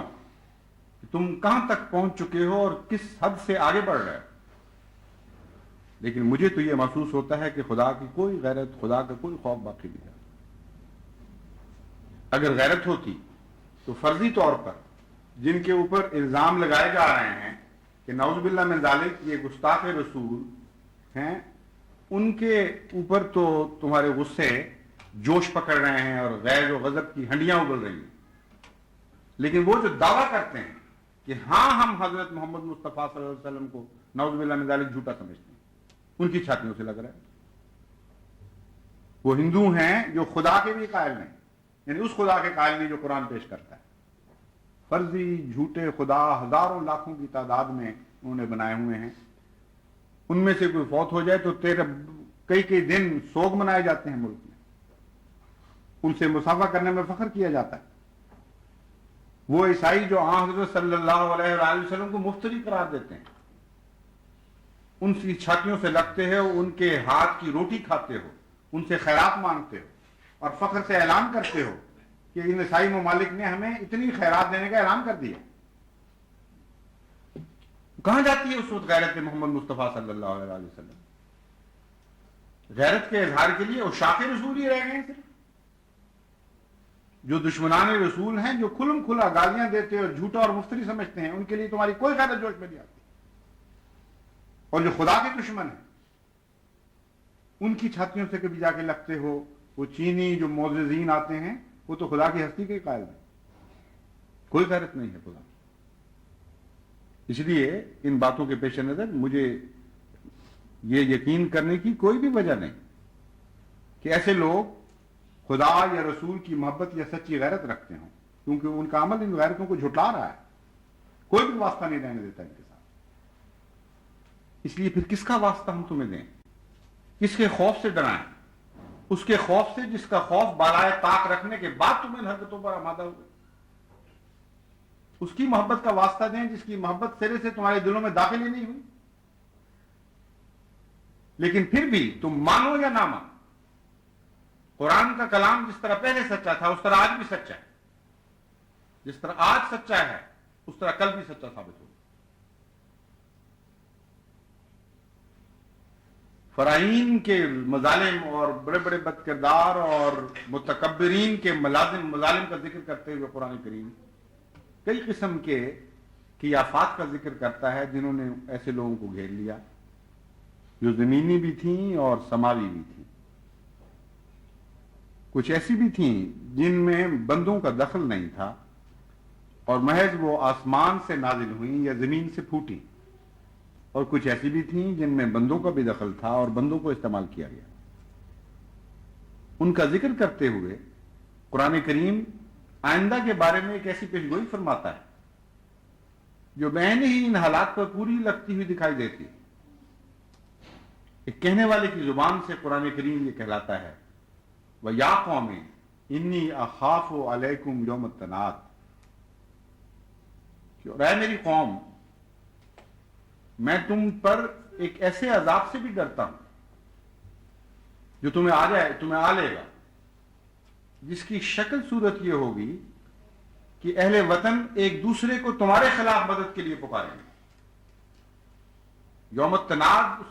کہ تم کہاں تک پہنچ چکے ہو اور کس حد سے آگے بڑھ رہے ہو. لیکن مجھے تو یہ محسوس ہوتا ہے کہ خدا کی کوئی غیرت، خدا کا کوئی خوف باقی نہیں ہے. اگر غیرت ہوتی تو فرضی طور پر جن کے اوپر الزام لگائے جا رہے ہیں کہ نعوذ باللہ من ذالک یہ گستاخ رسول ہیں، ان کے اوپر تو تمہارے غصے جوش پکڑ رہے ہیں اور غیظ و غضب کی ہنڈیاں ابل رہی ہیں. لیکن وہ جو دعویٰ کرتے ہیں کہ ہاں ہم حضرت محمد مصطفیٰ صلی اللہ علیہ وسلم کو نعوذ باللہ من ذالک جھوٹا سمجھتے ہیں، ان کی چھاتیوں سے لگ رہا ہے. وہ ہندو ہیں جو خدا کے بھی قائل نہیں، یعنی اس خدا کے قائل نہیں جو قرآن پیش کرتا ہے. فرضی جھوٹے خدا ہزاروں لاکھوں کی تعداد میں انہوں نے بنائے ہوئے ہیں. ان میں سے کوئی فوت ہو جائے تو کئی دن سوگ منائے جاتے ہیں ملک میں، ان سے مسافہ کرنے میں فخر کیا جاتا ہے. وہ عیسائی جو حضرت صلی اللہ علیہ وآلہ وسلم کو مفتری قرار دیتے ہیں، ان کی چھاتیوں سے لگتے ہو، ان کے ہاتھ کی روٹی کھاتے ہو، ان سے خیرات مانگتے ہو اور فخر سے اعلان کرتے ہو کہ ان عیسائی ممالک نے ہمیں اتنی خیرات دینے کا اعلان کر دیا. کہاں جاتی ہے اس وقت غیرت محمد مصطفیٰ صلی اللہ علیہ وسلم؟ غیرت کے اظہار کے لیے عشاق رسول ہی رہ گئے ہیں صرف. جو دشمنان رسول ہیں، جو کھلم کھلا گالیاں دیتے اور جھوٹا اور مفتری سمجھتے ہیں، ان کے لیے تمہاری کوئی غیرت جوش میں نہیں آتی. اور جو خدا کے دشمن ہیں ان کی چھاتیوں سے کبھی جا کے لگتے ہو. وہ چینی جو معززین آتے ہیں وہ تو خدا کی ہستی کے قائل ہیں، کوئی غیرت نہیں ہے خدا. اس لیے ان باتوں کے پیش نظر مجھے یہ یقین کرنے کی کوئی بھی وجہ نہیں کہ ایسے لوگ خدا یا رسول کی محبت یا سچی غیرت رکھتے ہوں، کیونکہ ان کا عمل ان غیرتوں کو جھٹلا رہا ہے. کوئی بھی واسطہ نہیں رہنے دیتا ان کے ساتھ. اس لیے پھر کس کا واسطہ ہم تمہیں دیں؟ کس کے خوف سے ڈرائیں؟ اس کے خوف سے جس کا خوف بالائے طاق رکھنے کے بعد تم ان حرکتوں پر آمادہ ہوئے. اس کی محبت کا واسطہ دیں جس کی محبت سرے سے تمہارے دلوں میں داخل ہی نہیں ہوئی. لیکن پھر بھی تم مانو یا نہ مانو، قرآن کا کلام جس طرح پہلے سچا تھا اس طرح آج بھی سچا ہے. جس طرح آج سچا ہے اس طرح کل بھی سچا ثابت ہوگا. فرعین کے مظالم اور بڑے بڑے بد کردار اور متکبرین کے مظالم کا ذکر کرتے ہوئے قرآن کریم کئی قسم کی آفات کا ذکر کرتا ہے جنہوں نے ایسے لوگوں کو گھیر لیا، جو زمینی بھی تھیں اور سماوی بھی تھیں. کچھ ایسی بھی تھیں جن میں بندوں کا دخل نہیں تھا اور محض وہ آسمان سے نازل ہوئیں یا زمین سے پھوٹی، اور کچھ ایسی بھی تھیں جن میں بندوں کا بھی دخل تھا اور بندوں کو استعمال کیا گیا. ان کا ذکر کرتے ہوئے قرآن کریم آئندہ کے بارے میں ایک ایسی پیشگوئی فرماتا ہے جو بعین ہی ان حالات پر پوری لگتی ہوئی دکھائی دیتی ہے. ایک کہنے والے کی زبان سے قرآن کریم یہ کہلاتا ہے وَيَا قَوْمِ إِنِّي أَخَافُ عَلَيْكُمْ يَوْمَ التَّنَادِ، کہ اے میری قوم، میں تم پر ایک ایسے عذاب سے بھی ڈرتا ہوں جو تمہیں آ لے گا، جس کی شکل صورت یہ ہوگی کہ اہل وطن ایک دوسرے کو تمہارے خلاف مدد کے لیے پکاریں گے. یوم التناد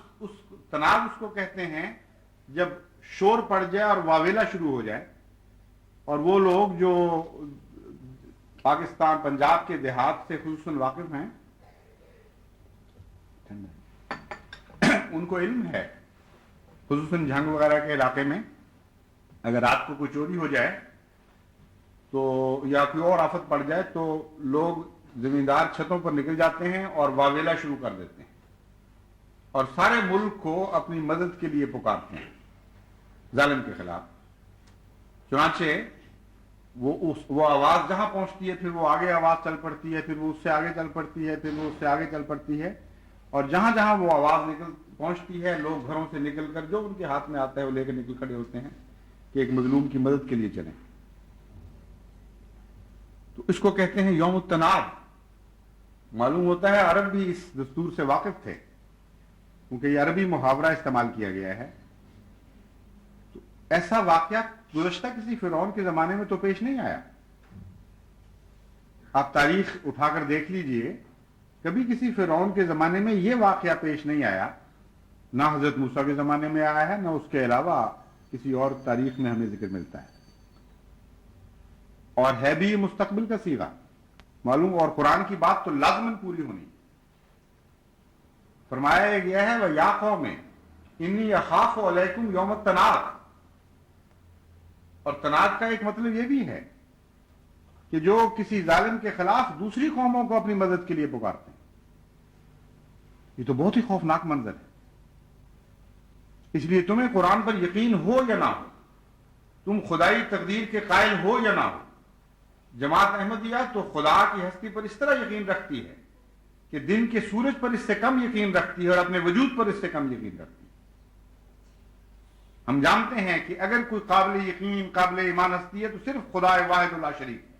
تناد اس کو کہتے ہیں جب شور پڑ جائے اور واویلا شروع ہو جائے، اور وہ لوگ جو پاکستان پنجاب کے دیہات سے خصوصاً واقف ہیں ان کو علم ہے، خصوصاً جھنگ وغیرہ کے علاقے میں اگر رات کو کوئی چوری ہو جائے تو یا کوئی اور آفت پڑ جائے تو لوگ زمیندار چھتوں پر نکل جاتے ہیں اور واویلا شروع کر دیتے ہیں اور سارے ملک کو اپنی مدد کے لیے پکارتے ہیں ظالم کے خلاف. چنانچہ وہ آواز جہاں پہنچتی ہے پھر وہ آگے آواز چل پڑتی ہے، پھر وہ اس سے آگے چل پڑتی ہے، پھر وہ اس سے آگے چل پڑتی ہے، اور جہاں جہاں وہ آواز پہنچتی ہے لوگ گھروں سے نکل کر جو ان کے ہاتھ میں آتا ہے وہ لے کر نکل کھڑے ہوتے ہیں کہ ایک مظلوم کی مدد کے لیے چلیں. تو اس کو کہتے ہیں یوم التناد. معلوم ہوتا ہے عرب بھی اس دستور سے واقف تھے کیونکہ یہ عربی محاورہ استعمال کیا گیا ہے. تو ایسا واقعہ گزشتہ کسی فرعون کے زمانے میں تو پیش نہیں آیا. آپ تاریخ اٹھا کر دیکھ لیجئے، کبھی کسی فرعون کے زمانے میں یہ واقعہ پیش نہیں آیا، نہ حضرت موسیٰ کے زمانے میں آیا ہے، نہ اس کے علاوہ کسی اور تاریخ میں ہمیں ذکر ملتا ہے. اور ہے بھی مستقبل کا صیغہ معلوم، اور قرآن کی بات تو لازماً پوری ہونی. فرمایا گیا ہے وَيَا قَوْمِ إِنِّي أَخَافُ عَلَيْكُمْ يَوْمَ التَّنَادِ. اور تناد کا ایک مطلب یہ بھی ہے کہ جو کسی ظالم کے خلاف دوسری قوموں کو اپنی مدد کے لیے پکارتے ہیں. یہ تو بہت ہی خوفناک منظر ہے. اس لیے تمہیں قرآن پر یقین ہو یا نہ ہو، تم خدائی تقدیر کے قائل ہو یا نہ ہو، جماعت احمدیہ تو خدا کی ہستی پر اس طرح یقین رکھتی ہے کہ دن کے سورج پر اس سے کم یقین رکھتی ہے اور اپنے وجود پر اس سے کم یقین رکھتی ہے. ہم جانتے ہیں کہ اگر کوئی قابل یقین قابل ایمان ہستی ہے تو صرف خدا واحد لا شریک ہے،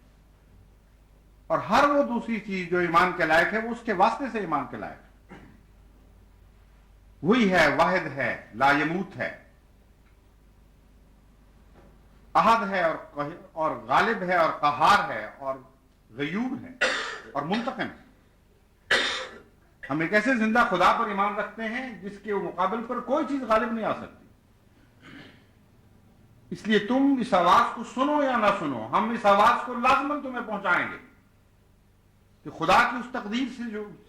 اور ہر وہ دوسری چیز جو ایمان کے لائق ہے وہ اس کے واسطے سے ایمان کے لائق ہے. وہی ہے، واحد ہے، لا یموت ہے، احد ہے اور غالب ہے اور قہار ہے اور غیور ہے اور منتقم ہے. ہم ایک ایسے زندہ خدا پر ایمان رکھتے ہیں جس کے مقابل پر کوئی چیز غالب نہیں آ سکتی. اس لیے تم اس آواز کو سنو یا نہ سنو، ہم اس آواز کو لازماً تمہیں پہنچائیں گے کہ خدا کی اس تقدیر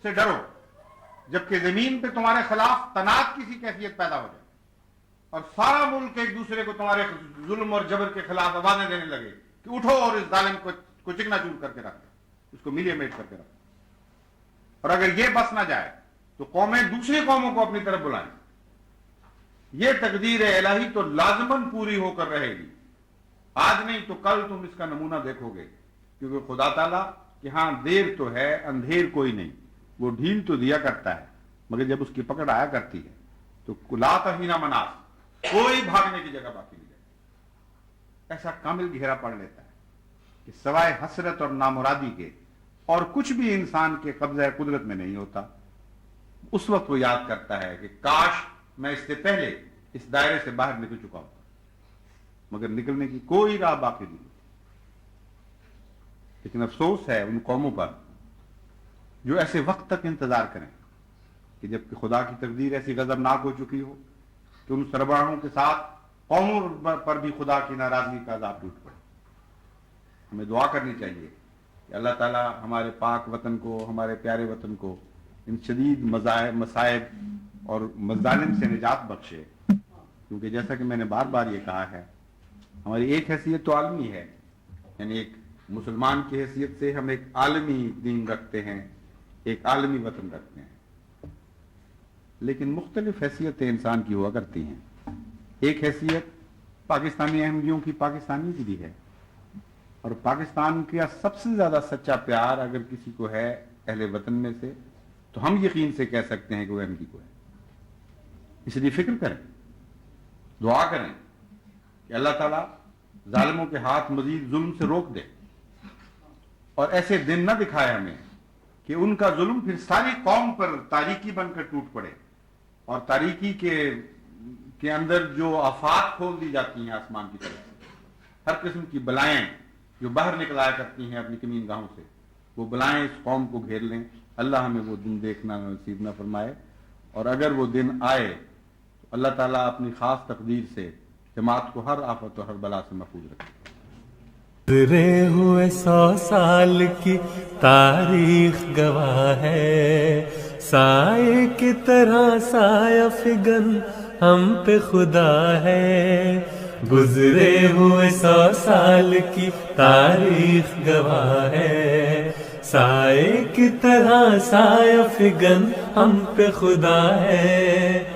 سے ڈرو جبکہ زمین پہ تمہارے خلاف تناعت کی سی کیفیت پیدا ہو جائے اور سارا ملک ایک دوسرے کو تمہارے ظلم اور جبر کے خلاف آوازیں دینے لگے کہ اٹھو اور اس ظالم کو چکنا چور کر کے رکھ دو، اس کو ملیے میٹ کر کے رکھ دو۔ اور اگر یہ بس نہ جائے تو قومیں دوسری قوموں کو اپنی طرف بلائیں۔ یہ تقدیر الہی تو لازماً پوری ہو کر رہے گی، آج نہیں تو کل تم اس کا نمونہ دیکھو گے، کیونکہ خدا تعالیٰ کہ ہاں دیر تو ہے اندھیر کوئی نہیں، وہ ڈھیل تو دیا کرتا ہے مگر جب اس کی پکڑ آیا کرتی ہے تو لا تہینا مناس، کوئی بھاگنے کی جگہ باقی نہیں رہتی۔ ایسا کامل گھیرا پڑ لیتا ہے کہ سوائے حسرت اور نامرادی کے اور کچھ بھی انسان کے قبضہ قدرت میں نہیں ہوتا۔ اس وقت وہ یاد کرتا ہے کہ کاش میں اس سے پہلے اس دائرے سے باہر نکل چکا ہوں، مگر نکلنے کی کوئی راہ باقی نہیں۔ لیکن افسوس ہے ان قوموں پر جو ایسے وقت تک انتظار کریں کہ جب کہ خدا کی تقدیر ایسی غضبناک ہو چکی ہو کہ ان سربراہوں کے ساتھ قوموں پر بھی خدا کی ناراضگی کا عذاب ٹوٹ پڑے۔ ہمیں دعا کرنی چاہیے کہ اللہ تعالیٰ ہمارے پاک وطن کو، ہمارے پیارے وطن کو ان شدید مصائب اور مظالم سے نجات بخشے، کیونکہ جیسا کہ میں نے بار بار یہ کہا ہے، ہماری ایک حیثیت تو عالمی ہے، یعنی ایک مسلمان کی حیثیت سے ہم ایک عالمی دین رکھتے ہیں، ایک عالمی وطن رکھتے ہیں، لیکن مختلف حیثیتیں انسان کی ہوا کرتی ہیں۔ ایک حیثیت پاکستانی احمدیوں کی پاکستانی کی بھی ہے، اور پاکستان کا سب سے زیادہ سچا پیار اگر کسی کو ہے اہل وطن میں سے تو ہم یقین سے کہہ سکتے ہیں کہ وہ احمدی کو ہے۔ اس لیے فکر کریں، دعا کریں کہ اللہ تعالیٰ ظالموں کے ہاتھ مزید ظلم سے روک دے اور ایسے دن نہ دکھائے ہمیں کہ ان کا ظلم پھر ساری قوم پر تاریکی بن کر ٹوٹ پڑے اور تاریکی کے اندر جو آفات کھول دی جاتی ہیں آسمان کی طرف سے، ہر قسم کی بلائیں جو باہر نکل آیا کرتی ہیں اپنی کمین گاہوں سے، وہ بلائیں اس قوم کو گھیر لیں۔ اللہ ہمیں وہ دن دیکھنا نصیب نہ فرمائے، اور اگر وہ دن آئے تو اللہ تعالیٰ اپنی خاص تقدیر سے جماعت کو ہر آفت اور ہر بلا سے محفوظ رکھے۔ گزرے ہوئے 100 سال کی تاریخ گواہ ہے، سائے کی طرح سایہ فگن ہم پہ خدا ہے۔ گزرے ہوئے 100 سال کی تاریخ گواہ ہے، سائے کی طرح سایہ فگن ہم پہ خدا ہے۔